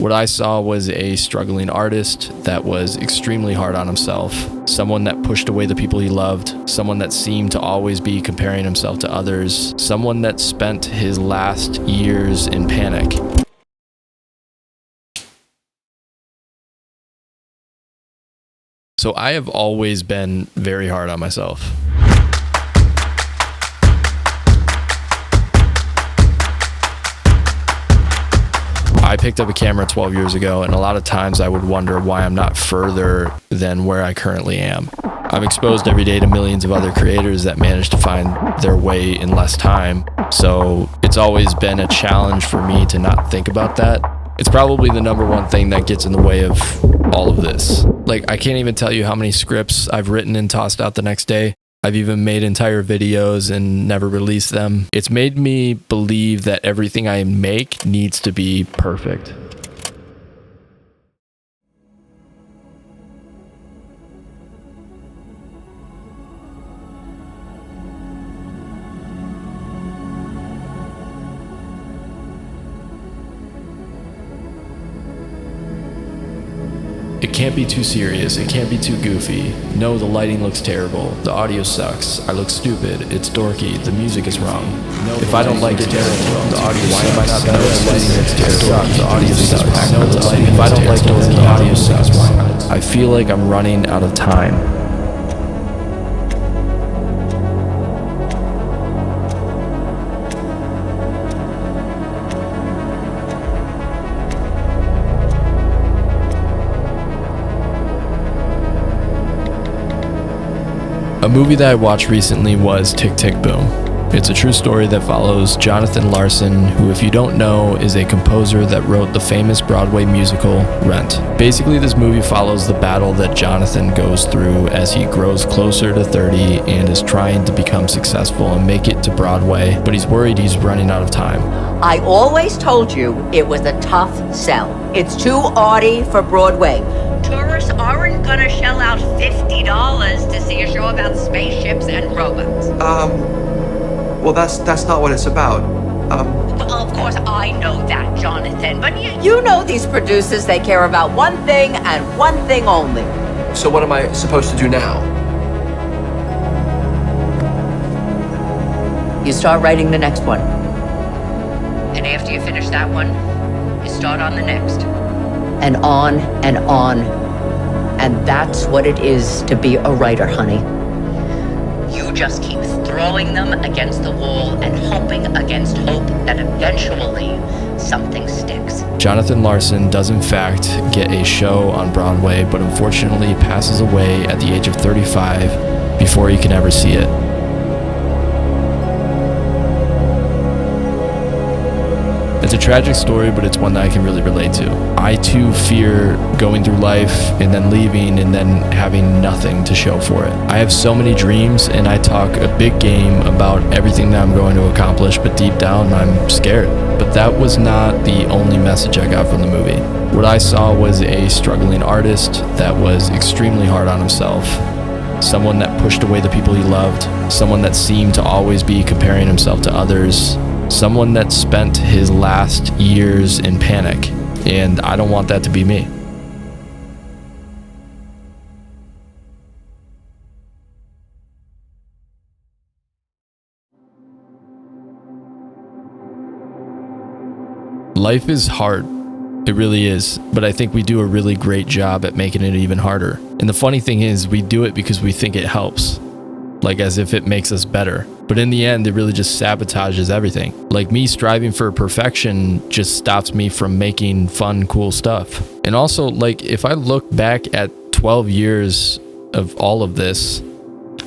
What I saw was a struggling artist that was extremely hard on himself, someone that pushed away the people he loved, someone that seemed to always be comparing himself to others, someone that spent his last years in panic. So I have always been very hard on myself. I picked up a camera 12 years ago, and a lot of times I would wonder why I'm not further than where I currently am. I'm exposed every day to millions of other creators that manage to find their way in less time, so it's always been a challenge for me to not think about that. It's probably the number one thing that gets in the way of all of this. Like, I can't even tell you how many scripts I've written and tossed out the next day. I've even made entire videos and never released them. It's made me believe that everything I make needs to be perfect. It can't be too serious, it can't be too goofy. No, the lighting looks terrible, the audio sucks, I look stupid, it's dorky, the music is wrong. No, if I don't like it, terrible, the audio sucks. Why am I not better at lighting? It's terrible, the audio sucks. No, the lighting, if I don't like it, the audio sucks. I feel like I'm running out of time. A movie that I watched recently was Tick, Tick, Boom. It's a true story that follows Jonathan Larson, who, if you don't know, is a composer that wrote the famous Broadway musical Rent. Basically, this movie follows the battle that Jonathan goes through as he grows closer to 30 and is trying to become successful and make it to Broadway, but he's worried he's running out of time. I always told you it was a tough sell. It's too arty for Broadway. Tourists aren't gonna shell out $50 to see a show about spaceships and robots. Well, that's not what it's about. Well, of course I know that, Jonathan, but you know these producers, they care about one thing and one thing only. So what am I supposed to do now? You start writing the next one. And after you finish that one, you start on the next. And on and on. And that's what it is to be a writer, honey. You just keep throwing them against the wall and hoping against hope that eventually something sticks. Jonathan Larson does in fact get a show on Broadway, but unfortunately passes away at the age of 35 before he can ever see it. It's a tragic story, but it's one that I can really relate to. I too fear going through life and then leaving and then having nothing to show for it. I have so many dreams and I talk a big game about everything that I'm going to accomplish, but deep down I'm scared. But that was not the only message I got from the movie. What I saw was a struggling artist that was extremely hard on himself, someone that pushed away the people he loved, someone that seemed to always be comparing himself to others, someone that spent his last years in panic, and I don't want that to be me. Life is hard. It really is, but I think we do a really great job at making it even harder. And the funny thing is, we do it because we think it helps, like as if it makes us better. But in the end, it really just sabotages everything. Like me striving for perfection just stops me from making fun, cool stuff. And also, like, if I look back at 12 years of all of this,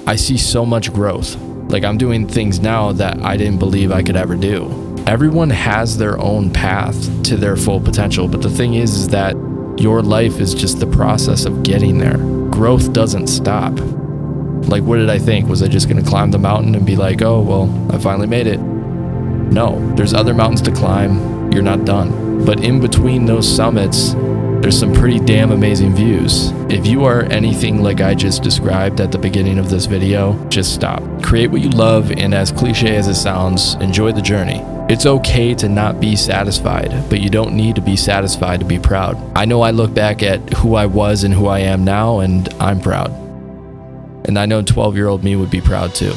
I see so much growth. Like, I'm doing things now that I didn't believe I could ever do. Everyone has their own path to their full potential, but the thing is that your life is just the process of getting there. Growth doesn't stop. Like, what did I think? Was I just going to climb the mountain and be like, oh, well, I finally made it? No, there's other mountains to climb. You're not done. But in between those summits, there's some pretty damn amazing views. If you are anything like I just described at the beginning of this video, just stop. Create what you love, and as cliche as it sounds, enjoy the journey. It's okay to not be satisfied, but you don't need to be satisfied to be proud. I know I look back at who I was and who I am now, and I'm proud. And I know 12-year-old me would be proud too.